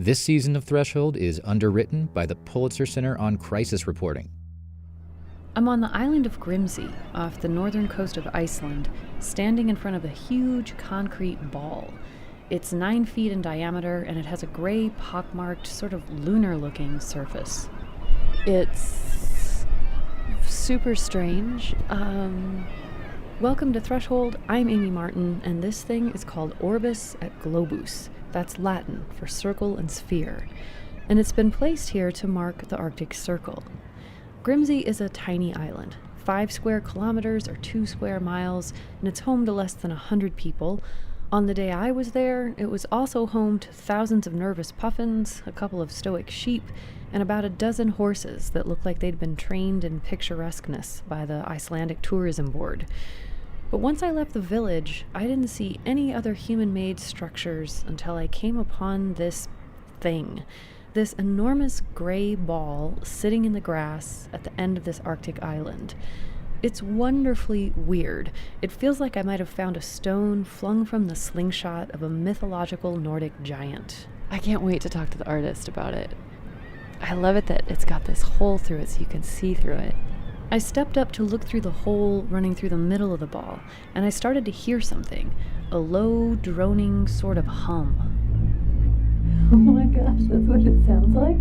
This season of Threshold is underwritten by the Pulitzer Center on Crisis Reporting. I'm on the island of Grimsey, off the northern coast of Iceland, standing in front of a huge concrete ball. It's 9 feet in diameter, and it has a gray, pockmarked, sort of lunar-looking surface. It's super strange. Welcome to Threshold. I'm Amy Martin, and this thing is called Orbis et Globus. That's Latin for circle and sphere. And it's been placed here to mark the Arctic Circle. Grimsey is a tiny island, 5 square kilometers or 2 square miles, and it's home to less than 100 people. On the day I was there, it was also home to thousands of nervous puffins, a couple of stoic sheep, and about a dozen horses that looked like they'd been trained in picturesqueness by the Icelandic Tourism Board. But once I left the village, I didn't see any other human-made structures until I came upon this thing. This enormous gray ball sitting in the grass at the end of this Arctic island. It's wonderfully weird. It feels like I might have found a stone flung from the slingshot of a mythological Nordic giant. I can't wait to talk to the artist about it. I love it that it's got this hole through it so you can see through it. I stepped up to look through the hole running through the middle of the ball, and I started to hear something, a low, droning sort of hum. Oh my gosh, that's what it sounds like?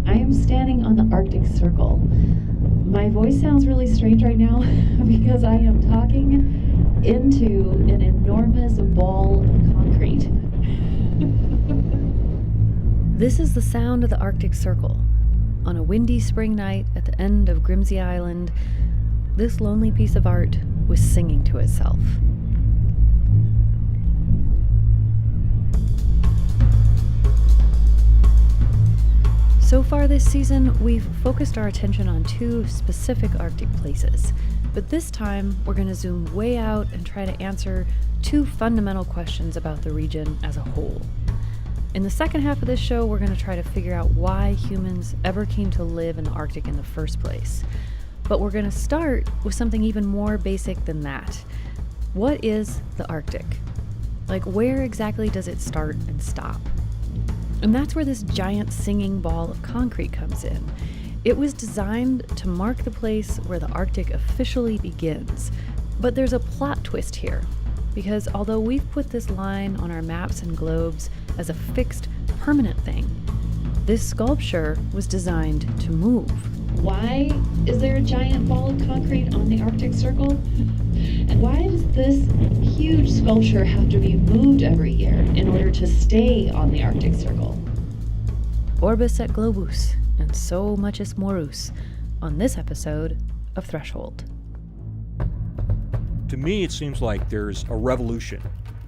I am standing on the Arctic Circle. My voice sounds really strange right now because I am talking into an enormous ball of concrete. This is the sound of the Arctic Circle. On a windy spring night at the end of Grimsey Island, this lonely piece of art was singing to itself. So far this season, we've focused our attention on 2 specific Arctic places. But this time, we're going to zoom way out and try to answer 2 fundamental questions about the region as a whole. In the second half of this show, we're going to try to figure out why humans ever came to live in the Arctic in the first place. But we're going to start with something even more basic than that. What is the Arctic? Like, where exactly does it start and stop? And that's where this giant singing ball of concrete comes in. It was designed to mark the place where the Arctic officially begins. But there's a plot twist here, because although we've put this line on our maps and globes as a fixed, permanent thing, this sculpture was designed to move. Why is there a giant ball of concrete on the Arctic Circle? And why does this huge sculpture have to be moved every year in order to stay on the Arctic Circle? Orbis et Globus, and so much is morus, on this episode of Threshold. To me, it seems like there's a revolution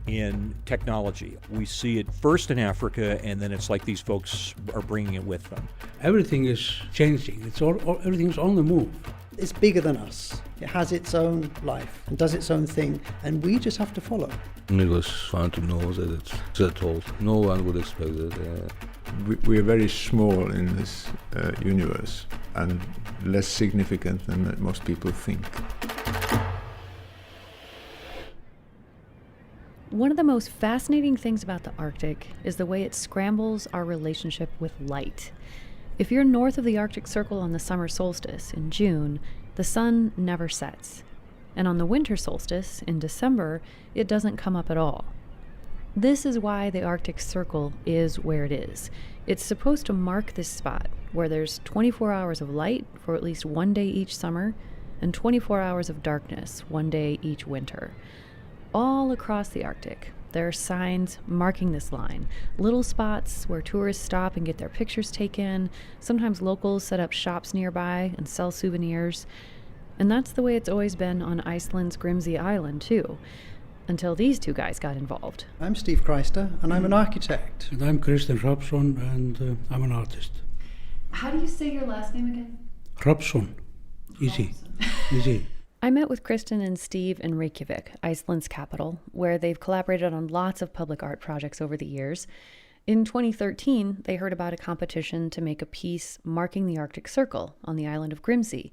in technology. We see it first in Africa, and then it's like these folks are bringing it with them. Everything is changing. Everything's on the move. It's bigger than us. It has its own life and does its own thing, and we just have to follow. It was fun to know that it's settled. No one would expect it. We are very small in this universe and less significant than most people think. One of the most fascinating things about the Arctic is the way it scrambles our relationship with light. If you're north of the Arctic Circle on the summer solstice in June, the sun never sets. And on the winter solstice in December, it doesn't come up at all. This is why the Arctic Circle is where it is. It's supposed to mark this spot where there's 24 hours of light for at least one day each summer and 24 hours of darkness one day each winter. All across the Arctic, there are signs marking this line, little spots where tourists stop and get their pictures taken. Sometimes locals set up shops nearby and sell souvenirs. And that's the way it's always been on Iceland's Grimsey Island, too, until these 2 guys got involved. I'm Steve Kreister, and I'm an architect. And I'm Kristinn Hrafnsson, and I'm an artist. How do you say your last name again? Hrafnsson. Easy. Easy. I met with Kristen and Steve in Reykjavik, Iceland's capital, where they've collaborated on lots of public art projects over the years. In 2013, they heard about a competition to make a piece marking the Arctic Circle on the island of Grimsey.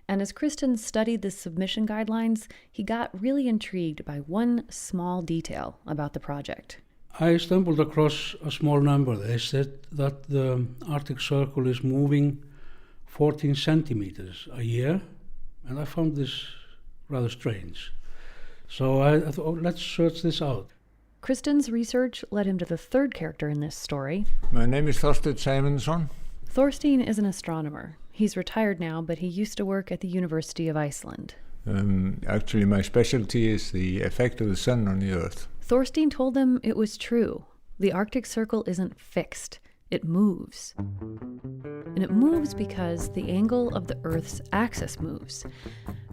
And as Kristen studied the submission guidelines, he got really intrigued by one small detail about the project. I stumbled across a small number. They said that the Arctic Circle is moving 14 centimeters a year, and I found this rather strange. So I thought, let's search this out. Kristen's research led him to the third character in this story. My name is Thorstein Simonsson. Thorstein is an astronomer. He's retired now, but he used to work at the University of Iceland. Actually, my specialty is the effect of the sun on the Earth. Thorstein told them it was true. The Arctic Circle isn't fixed. It moves. And it moves because the angle of the Earth's axis moves.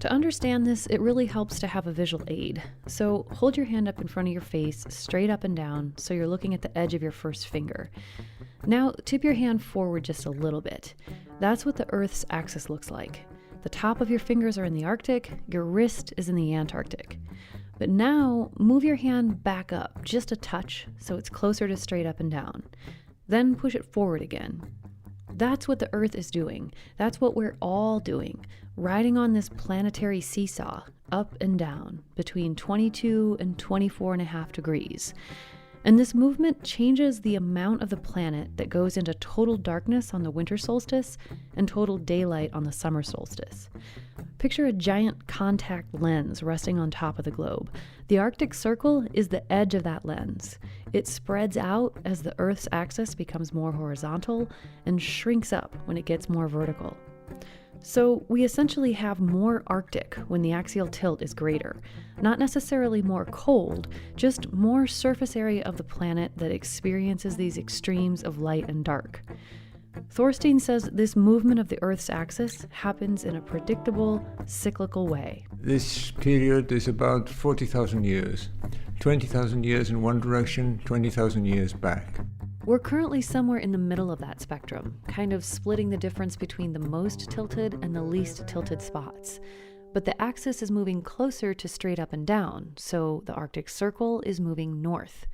To understand this, it really helps to have a visual aid. So hold your hand up in front of your face, straight up and down, so you're looking at the edge of your first finger. Now, tip your hand forward just a little bit. That's what the Earth's axis looks like. The top of your fingers are in the Arctic, your wrist is in the Antarctic. But now, move your hand back up just a touch so it's closer to straight up and down. Then push it forward again. That's what the Earth is doing. That's what we're all doing, riding on this planetary seesaw, up and down, between 22 and 24.5 degrees. And this movement changes the amount of the planet that goes into total darkness on the winter solstice and total daylight on the summer solstice. Picture a giant contact lens resting on top of the globe. The Arctic Circle is the edge of that lens. It spreads out as the Earth's axis becomes more horizontal and shrinks up when it gets more vertical. So we essentially have more Arctic when the axial tilt is greater. Not necessarily more cold, just more surface area of the planet that experiences these extremes of light and dark. Thorstein says this movement of the Earth's axis happens in a predictable, cyclical way. This period is about 40,000 years. 20,000 years in one direction, 20,000 years back. We're currently somewhere in the middle of that spectrum, kind of splitting the difference between the most tilted and the least tilted spots. But the axis is moving closer to straight up and down, so the Arctic Circle is moving north.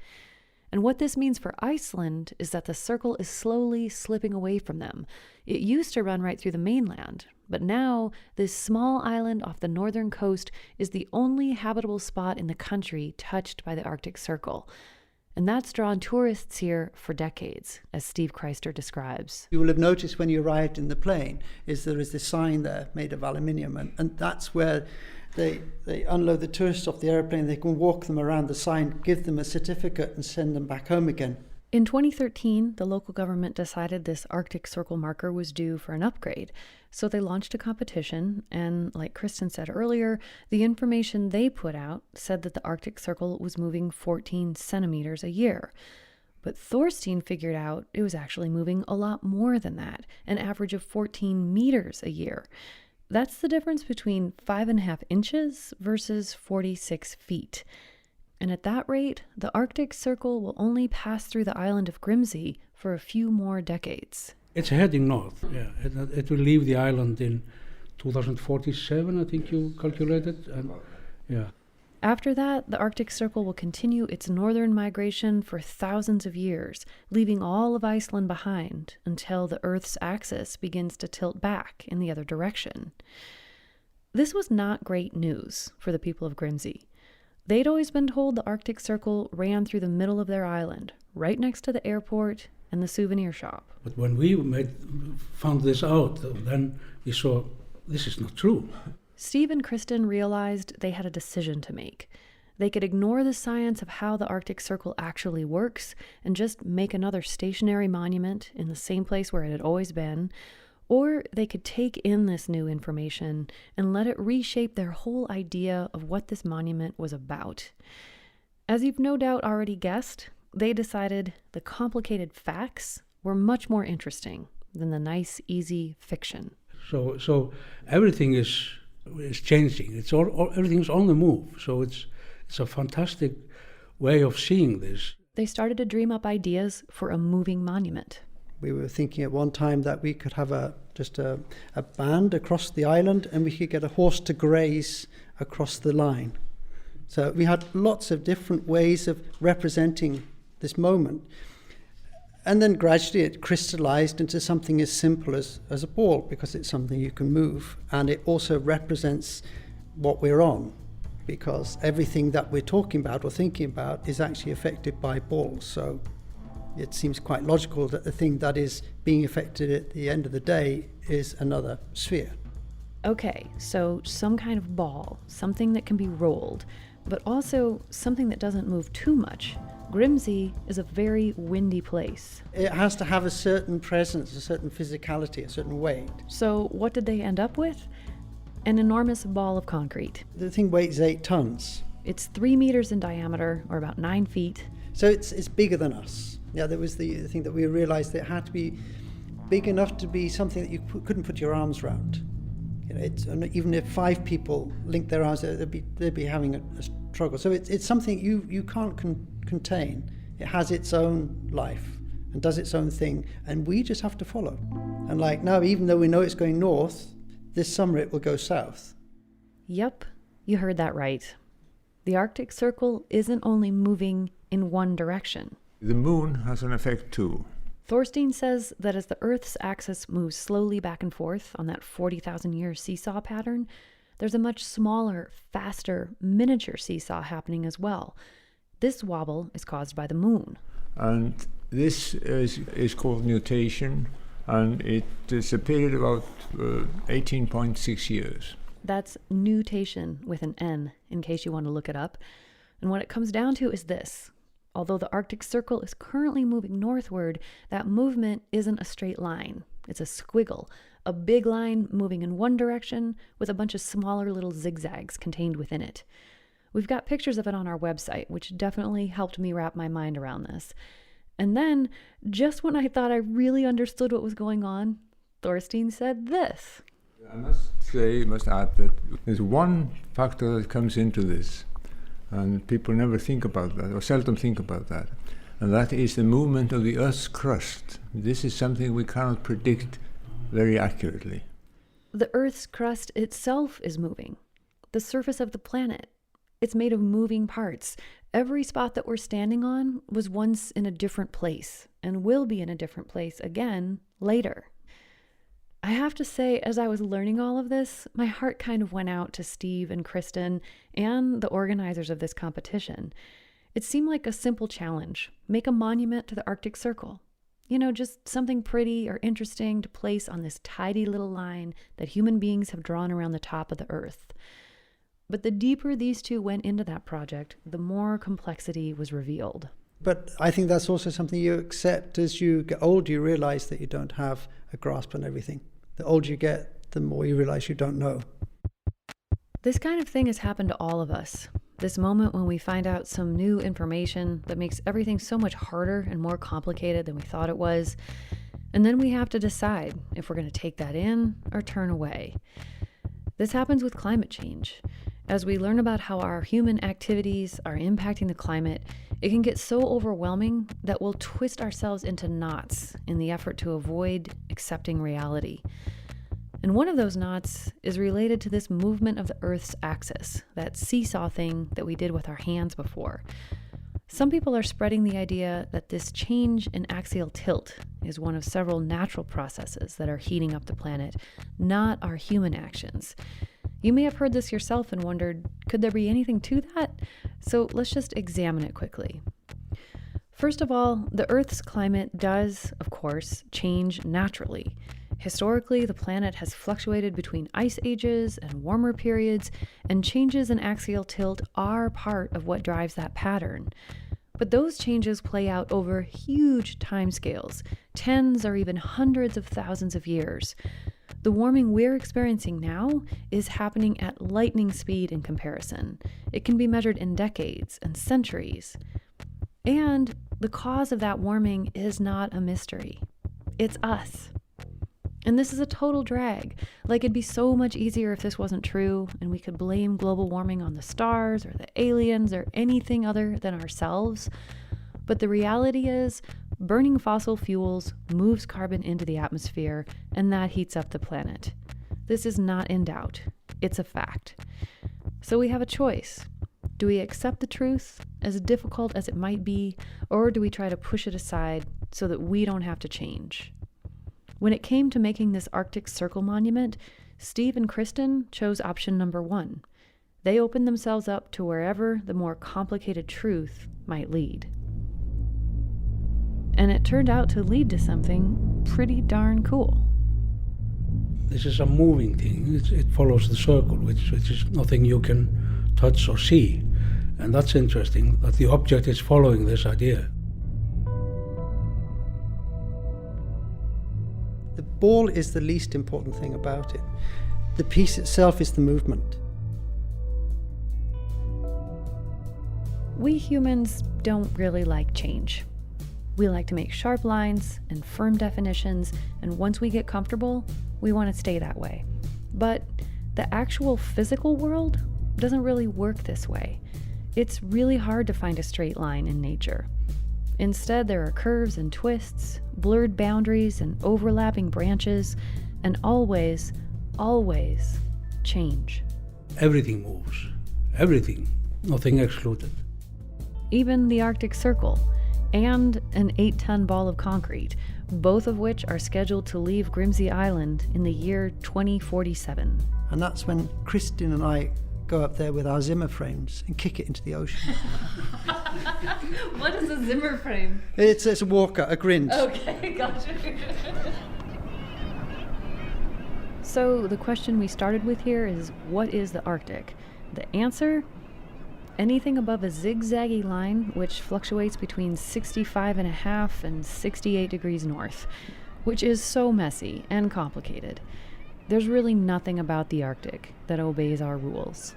And what this means for Iceland is that the circle is slowly slipping away from them. It used to run right through the mainland, but now this small island off the northern coast is the only habitable spot in the country touched by the Arctic Circle. And that's drawn tourists here for decades, as Steve Kreister describes. You will have noticed when you arrived in the plane is there is this sign there made of aluminium, and that's where they unload the tourists off the airplane. They can walk them around the sign, give them a certificate and send them back home again. In 2013, the local government decided this Arctic Circle marker was due for an upgrade. So they launched a competition, and like Kristen said earlier, the information they put out said that the Arctic Circle was moving 14 centimeters a year. But Thorstein figured out it was actually moving a lot more than that, an average of 14 meters a year. That's the difference between 5.5 inches versus 46 feet. And at that rate, the Arctic Circle will only pass through the island of Grimsey for a few more decades. It's heading north, yeah. It will leave the island in 2047, I think you calculated. And, yeah. After that, the Arctic Circle will continue its northern migration for thousands of years, leaving all of Iceland behind until the Earth's axis begins to tilt back in the other direction. This was not great news for the people of Grimsey. They'd always been told the Arctic Circle ran through the middle of their island, right next to the airport and the souvenir shop. But when we found this out, then we saw this is not true. Steve and Kristen realized they had a decision to make. They could ignore the science of how the Arctic Circle actually works and just make another stationary monument in the same place where it had always been, or they could take in this new information and let it reshape their whole idea of what this monument was about. As you've no doubt already guessed, they decided the complicated facts were much more interesting than the nice, easy fiction. So everything is changing. Everything's on the move. So it's a fantastic way of seeing this. They started to dream up ideas for a moving monument. We were thinking at one time that we could have just a band across the island, and we could get a horse to graze across the line. So we had lots of different ways of representing this moment. And then gradually it crystallized into something as simple as a ball, because it's something you can move. And it also represents what we're on, because everything that we're talking about or thinking about is actually affected by balls. So it seems quite logical that the thing that is being affected at the end of the day is another sphere. Okay, so some kind of ball, something that can be rolled, but also something that doesn't move too much. Grimsey is a very windy place. It has to have a certain presence, a certain physicality, a certain weight. So what did they end up with? An enormous ball of concrete. The thing weighs 8 tons. It's 3 meters in diameter, or about 9 feet. So it's bigger than us. Yeah, there was the thing that we realized that it had to be big enough to be something that you couldn't put your arms around. You know, and even if 5 people linked their arms, they'd be having a struggle. So it's something you can't contain. It has its own life and does its own thing, and we just have to follow. And like now, even though we know it's going north, this summer it will go south. Yep, you heard that right. The Arctic Circle isn't only moving in one direction. The moon has an effect too. Thorstein says that as the Earth's axis moves slowly back and forth on that 40,000-year seesaw pattern, there's a much smaller, faster, miniature seesaw happening as well. This wobble is caused by the moon. And this is called nutation, and it is a period of about 18.6 years. That's nutation with an N, in case you want to look it up. And what it comes down to is this. Although the Arctic Circle is currently moving northward, that movement isn't a straight line. It's a squiggle, a big line moving in one direction with a bunch of smaller little zigzags contained within it. We've got pictures of it on our website, which definitely helped me wrap my mind around this. And then, just when I thought I really understood what was going on, Thorstein said this. I must add that there's one factor that comes into this, and people never think about that, or seldom think about that, and that is the movement of the Earth's crust. This is something we cannot predict very accurately. The Earth's crust itself is moving. The surface of the planet. It's made of moving parts. Every spot that we're standing on was once in a different place and will be in a different place again later. I have to say, as I was learning all of this, my heart kind of went out to Steve and Kristen and the organizers of this competition. It seemed like a simple challenge. Make a monument to the Arctic Circle. You know, just something pretty or interesting to place on this tidy little line that human beings have drawn around the top of the Earth. But the deeper these two went into that project, the more complexity was revealed. But I think that's also something you accept as you get older. You realize that you don't have a grasp on everything. The older you get, the more you realize you don't know. This kind of thing has happened to all of us. This moment when we find out some new information that makes everything so much harder and more complicated than we thought it was. And then we have to decide if we're going to take that in or turn away. This happens with climate change. As we learn about how our human activities are impacting the climate, it can get so overwhelming that we'll twist ourselves into knots in the effort to avoid accepting reality. And one of those knots is related to this movement of the Earth's axis, that seesaw thing that we did with our hands before. Some people are spreading the idea that this change in axial tilt is one of several natural processes that are heating up the planet, not our human actions. You may have heard this yourself and wondered, could there be anything to that? So let's just examine it quickly. First of all, the Earth's climate does, of course, change naturally. Historically, the planet has fluctuated between ice ages and warmer periods, and changes in axial tilt are part of what drives that pattern. But those changes play out over huge timescales, tens or even hundreds of thousands of years. The warming we're experiencing now is happening at lightning speed in comparison. It can be measured in decades and centuries. And the cause of that warming is not a mystery. It's us. And this is a total drag. Like, it'd be so much easier if this wasn't true and we could blame global warming on the stars or the aliens or anything other than ourselves. But the reality is, burning fossil fuels moves carbon into the atmosphere, and that heats up the planet. This is not in doubt. It's a fact. So we have a choice. Do we accept the truth, as difficult as it might be, or do we try to push it aside so that we don't have to change. When it came to making this Arctic Circle monument, Steve and Kristen chose option number 1. They opened themselves up to wherever the more complicated truth might lead. And it turned out to lead to something pretty darn cool. This is a moving thing. It follows the circle, which is nothing you can touch or see. And that's interesting, that the object is following this idea. The ball is the least important thing about it. The piece itself is the movement. We humans don't really like change. We like to make sharp lines and firm definitions, and once we get comfortable, we want to stay that way. But the actual physical world doesn't really work this way. It's really hard to find a straight line in nature. Instead, there are curves and twists, blurred boundaries and overlapping branches, and always change. Everything moves. Everything. Nothing excluded. Even the Arctic Circle and an 8-ton ball of concrete, both of which are scheduled to leave Grimsey Island in the year 2047. And that's when Kristen and I go up there with our Zimmer frames and kick it into the ocean. What is a Zimmer frame? It's a walker, a grind. Okay, gotcha. So the question we started with here is, what is the Arctic? The answer? Anything above a zigzaggy line which fluctuates between 65.5 and 68 degrees north, which is so messy and complicated. There's really nothing about the Arctic that obeys our rules.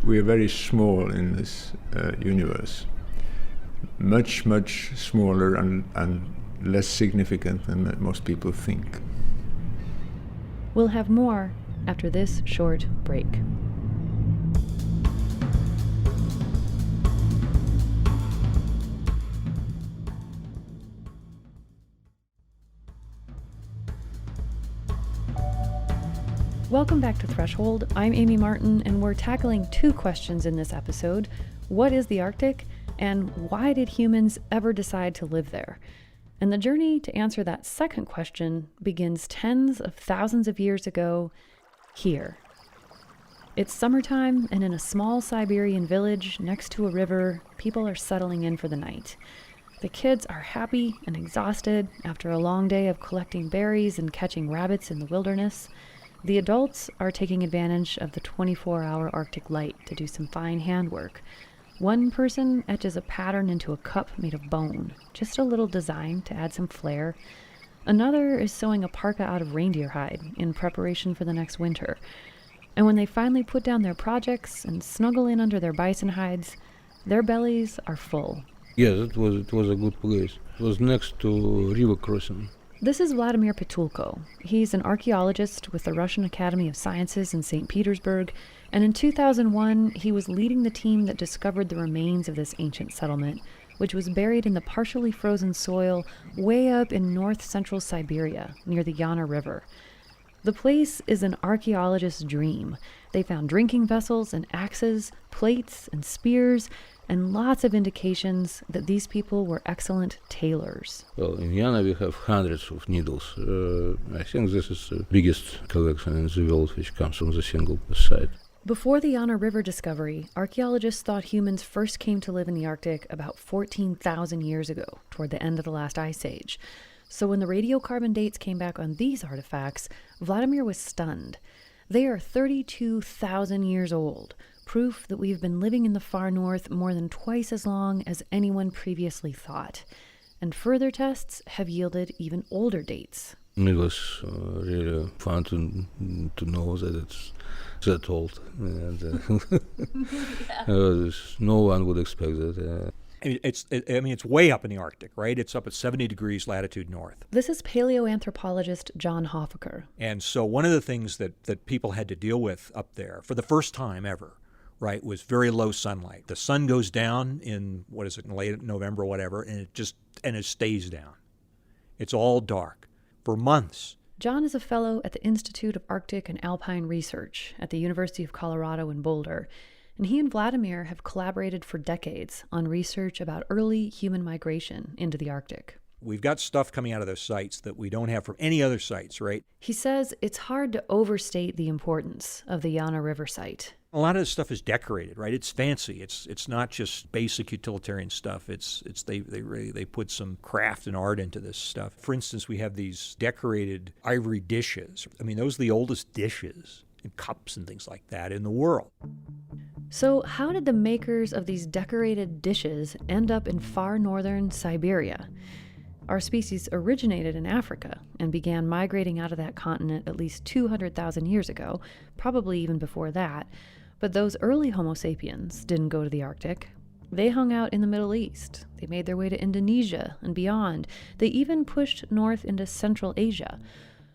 We are very small in this universe. Much, much smaller and less significant than most people think. We'll have more after this short break. Welcome back to Threshold. I'm Amy Martin, and we're tackling 2 questions in this episode. What is the Arctic, and why did humans ever decide to live there? And the journey to answer that second question begins tens of thousands of years ago, here. It's summertime, and in a small Siberian village next to a river, people are settling in for the night. The kids are happy and exhausted after a long day of collecting berries and catching rabbits in the wilderness. The adults are taking advantage of the 24-hour Arctic light to do some fine handwork. One person etches a pattern into a cup made of bone, just a little design to add some flair. Another is sewing a parka out of reindeer hide in preparation for the next winter. And when they finally put down their projects and snuggle in under their bison hides, their bellies are full. Yes, it was a good place. It was next to river crossing. This is Vladimir Petulko. He's an archaeologist with the Russian Academy of Sciences in St. Petersburg, and in 2001, he was leading the team that discovered the remains of this ancient settlement, which was buried in the partially frozen soil way up in north-central Siberia, near the Yana River. The place is an archaeologist's dream. They found drinking vessels and axes, plates and spears, and lots of indications that these people were excellent tailors. Well, in Yana we have hundreds of needles. I think this is the biggest collection in the world which comes from the single site. Before the Yana River discovery, archaeologists thought humans first came to live in the Arctic about 14,000 years ago, toward the end of the last ice age. So when the radiocarbon dates came back on these artifacts, Vladimir was stunned. They are 32,000 years old, proof that we've been living in the far north more than twice as long as anyone previously thought. And further tests have yielded even older dates. It was really fun to know that it's that old. And, no one would expect that. It's way up in the Arctic, right? It's up at 70 degrees latitude north. This is paleoanthropologist John Hoffaker. And so one of the things that people had to deal with up there for the first time ever, right, was very low sunlight. The sun goes down in, in late November or whatever, and it stays down. It's all dark for months. John is a fellow at the Institute of Arctic and Alpine Research at the University of Colorado in Boulder, and he and Vladimir have collaborated for decades on research about early human migration into the Arctic. We've got stuff coming out of those sites that we don't have from any other sites, right? He says it's hard to overstate the importance of the Yana River site. A lot of this stuff is decorated, right? It's fancy. It's not just basic utilitarian stuff. They put some craft and art into this stuff. For instance, we have these decorated ivory dishes. I mean, those are the oldest dishes and cups and things like that in the world. So how did the makers of these decorated dishes end up in far northern Siberia? Our species originated in Africa and began migrating out of that continent at least 200,000 years ago, probably even before that. But those early Homo sapiens didn't go to the Arctic. They hung out in the Middle East. They made their way to Indonesia and beyond. They even pushed north into Central Asia.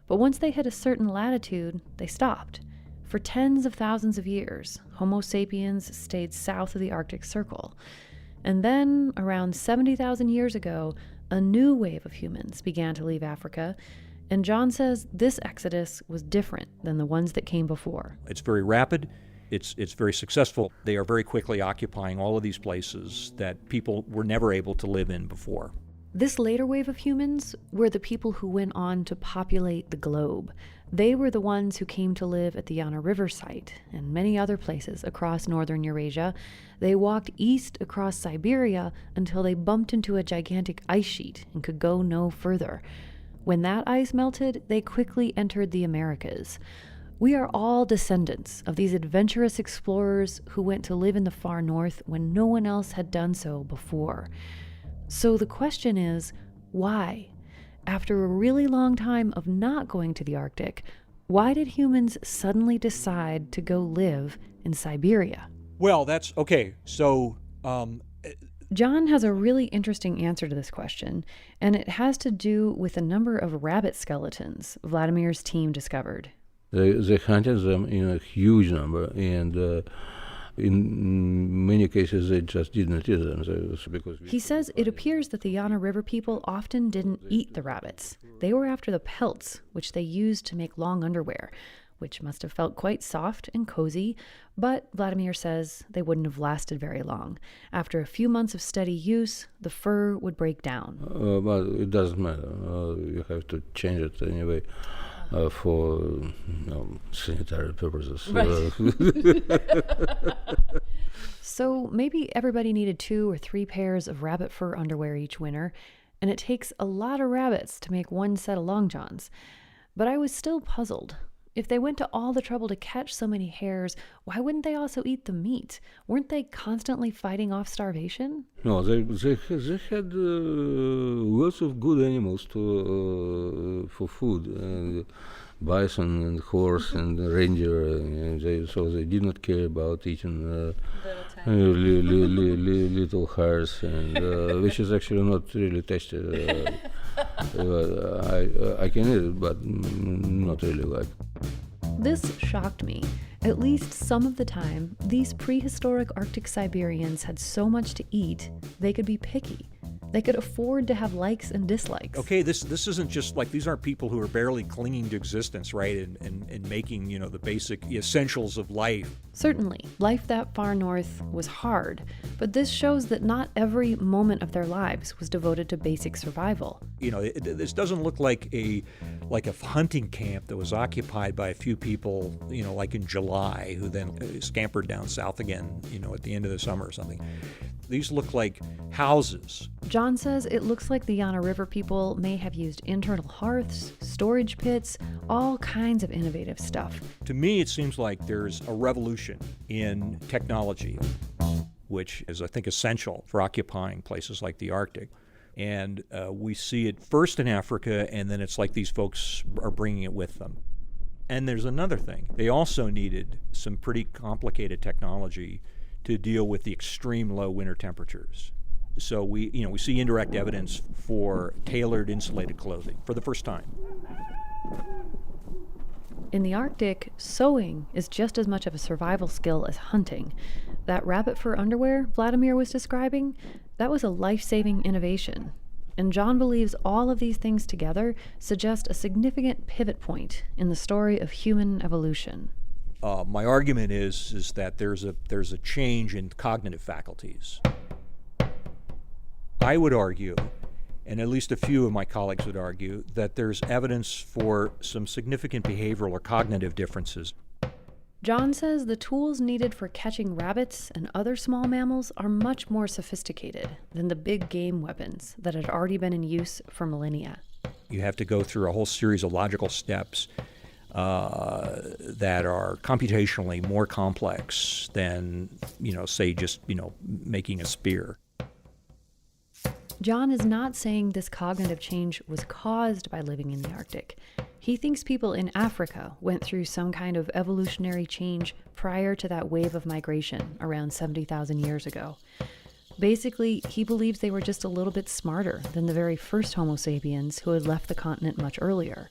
But once they hit a certain latitude, they stopped. For tens of thousands of years, Homo sapiens stayed south of the Arctic Circle. And then, around 70,000 years ago, a new wave of humans began to leave Africa, and John says this exodus was different than the ones that came before. It's very rapid. It's very successful. They are very quickly occupying all of these places that people were never able to live in before. This later wave of humans were the people who went on to populate the globe. They were the ones who came to live at the Yana River site and many other places across northern Eurasia. They walked east across Siberia until they bumped into a gigantic ice sheet and could go no further. When that ice melted, they quickly entered the Americas. We are all descendants of these adventurous explorers who went to live in the far north when no one else had done so before. So the question is, why? After a really long time of not going to the Arctic, why did humans suddenly decide to go live in Siberia? Well, that's okay. So, John has a really interesting answer to this question, and it has to do with a number of rabbit skeletons Vladimir's team discovered. They hunted them in a huge number, and in many cases they just did not eat them. He says it appears that the Yana River people often didn't eat the rabbits. They were after the pelts, which they used to make long underwear, which must have felt quite soft and cozy, but Vladimir says they wouldn't have lasted very long. After a few months of steady use, the fur would break down. But it doesn't matter. You have to change it anyway. For sanitary purposes. Right. So maybe everybody needed 2 or 3 pairs of rabbit fur underwear each winter, and it takes a lot of rabbits to make one set of long johns. But I was still puzzled. If they went to all the trouble to catch so many hares, why wouldn't they also eat the meat? Weren't they constantly fighting off starvation? No, they had lots of good animals for food, bison and horse and reindeer, and so they did not care about eating little hares, and which is actually not really tasty. I can eat it, but not really like. This shocked me. At least some of the time, these prehistoric Arctic Siberians had so much to eat, they could be picky. They could afford to have likes and dislikes. Okay, this isn't just like, these aren't people who are barely clinging to existence, right, and making, the basic essentials of life. Certainly, life that far north was hard, but this shows that not every moment of their lives was devoted to basic survival. This doesn't look like a hunting camp that was occupied by a few people, like in July, who then scampered down south again, at the end of the summer or something. These look like houses. John says it looks like the Yana River people may have used internal hearths, storage pits, all kinds of innovative stuff. To me, it seems like there's a revolution in technology, which is, I think, essential for occupying places like the Arctic. And we see it first in Africa, and then it's like these folks are bringing it with them. And there's another thing. They also needed some pretty complicated technology to deal with the extreme low winter temperatures. So we see indirect evidence for tailored insulated clothing for the first time. In the Arctic, sewing is just as much of a survival skill as hunting. That rabbit fur underwear Vladimir was describing, that was a life-saving innovation. And John believes all of these things together suggest a significant pivot point in the story of human evolution. My argument is that there's a change in cognitive faculties. I would argue and at least a few of my colleagues would argue, that there's evidence for some significant behavioral or cognitive differences. John says the tools needed for catching rabbits and other small mammals are much more sophisticated than the big game weapons that had already been in use for millennia. You have to go through a whole series of logical steps that are computationally more complex than, say just, making a spear. John is not saying this cognitive change was caused by living in the Arctic. He thinks people in Africa went through some kind of evolutionary change prior to that wave of migration around 70,000 years ago. Basically, he believes they were just a little bit smarter than the very first Homo sapiens who had left the continent much earlier.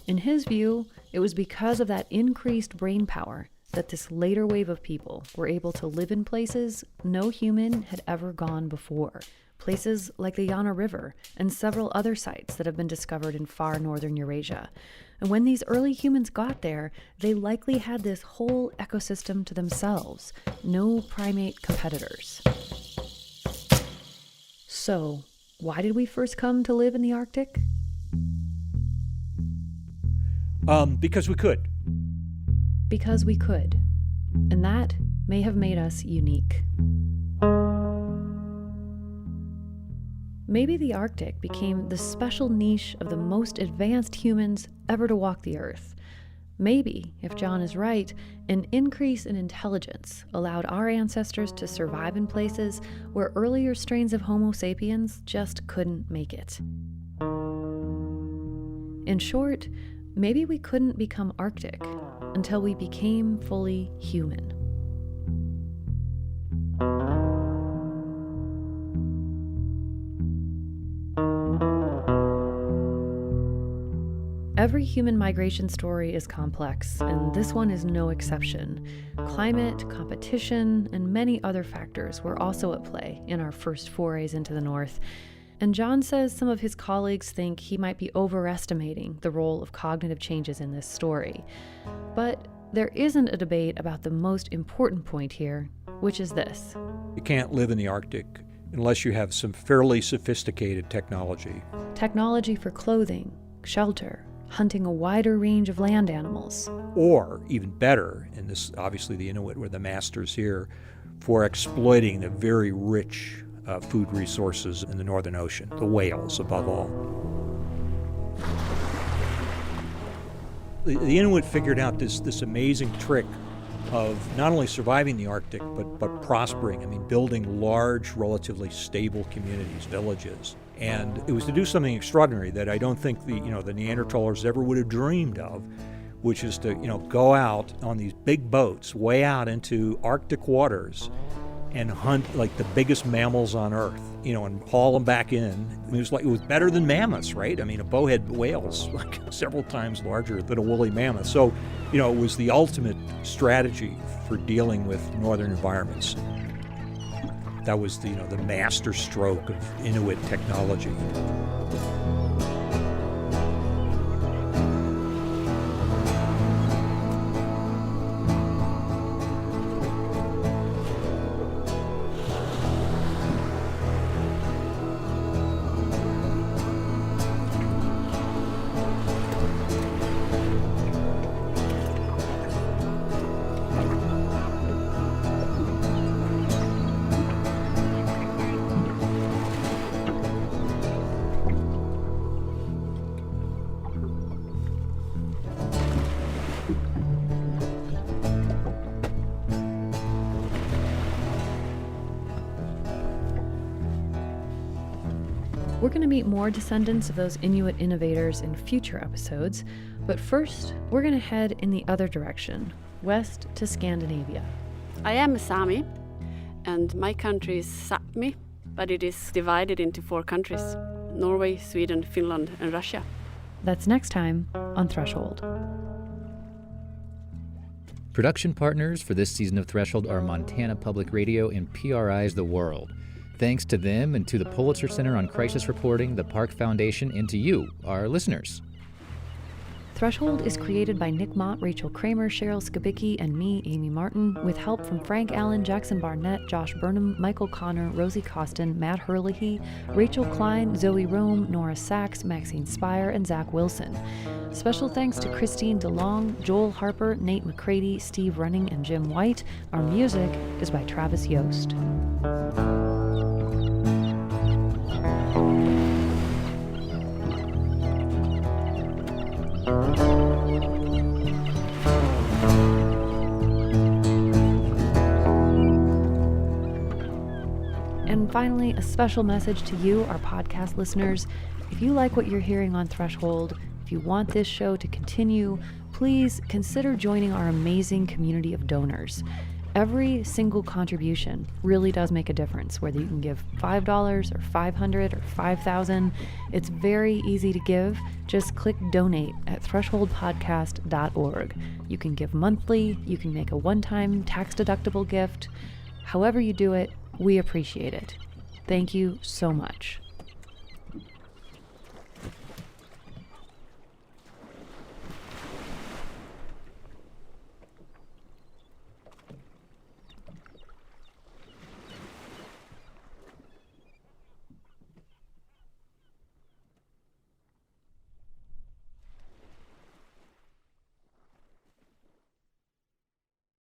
In his view, it was because of that increased brain power that this later wave of people were able to live in places no human had ever gone before. Places like the Yana River and several other sites that have been discovered in far northern Eurasia. And when these early humans got there, they likely had this whole ecosystem to themselves, no primate competitors. So, why did we first come to live in the Arctic? Because we could. Because we could. And that may have made us unique. Maybe the Arctic became the special niche of the most advanced humans ever to walk the Earth. Maybe, if John is right, an increase in intelligence allowed our ancestors to survive in places where earlier strains of Homo sapiens just couldn't make it. In short, maybe we couldn't become Arctic until we became fully human. Every human migration story is complex, and this one is no exception. Climate, competition, and many other factors were also at play in our first forays into the North. And John says some of his colleagues think he might be overestimating the role of cognitive changes in this story. But there isn't a debate about the most important point here, which is this. You can't live in the Arctic unless you have some fairly sophisticated technology. Technology for clothing, shelter, hunting a wider range of land animals. Or, even better, and this obviously the Inuit were the masters here, for exploiting the very rich food resources in the Northern Ocean, the whales above all. The Inuit figured out this amazing trick of not only surviving the Arctic, but prospering. I mean, building large, relatively stable communities, villages. And it was to do something extraordinary that I don't think the Neanderthals ever would have dreamed of, which is to, go out on these big boats way out into Arctic waters and hunt like the biggest mammals on Earth, and haul them back in. I mean, it was better than mammoths, right? I mean, a bowhead whale's like several times larger than a woolly mammoth. So, it was the ultimate strategy for dealing with northern environments. That was the master stroke of Inuit technology. We're going to meet more descendants of those Inuit innovators in future episodes, but first, we're going to head in the other direction, west to Scandinavia. I am a Sami, and my country is Sápmi, but it is divided into 4 countries: Norway, Sweden, Finland, and Russia. That's next time on Threshold. Production partners for this season of Threshold are Montana Public Radio and PRI's The World. Thanks to them and to the Pulitzer Center on Crisis Reporting, the Park Foundation, and to you, our listeners. Threshold is created by Nick Mott, Rachel Kramer, Cheryl Skibicki, and me, Amy Martin, with help from Frank Allen, Jackson Barnett, Josh Burnham, Michael Connor, Rosie Costin, Matt Herlihy, Rachel Klein, Zoe Rome, Nora Sachs, Maxine Spire, and Zach Wilson. Special thanks to Christine DeLong, Joel Harper, Nate McCready, Steve Running, and Jim White. Our music is by Travis Yost. And finally, a special message to you, our podcast listeners. If you like what you're hearing on Threshold, if you want this show to continue, please consider joining our amazing community of donors. Every single contribution really does make a difference, whether you can give $5 or $500 or $5,000. It's very easy to give. Just click donate at thresholdpodcast.org. You can give monthly, you can make a one-time tax-deductible gift. However you do it, we appreciate it. Thank you so much.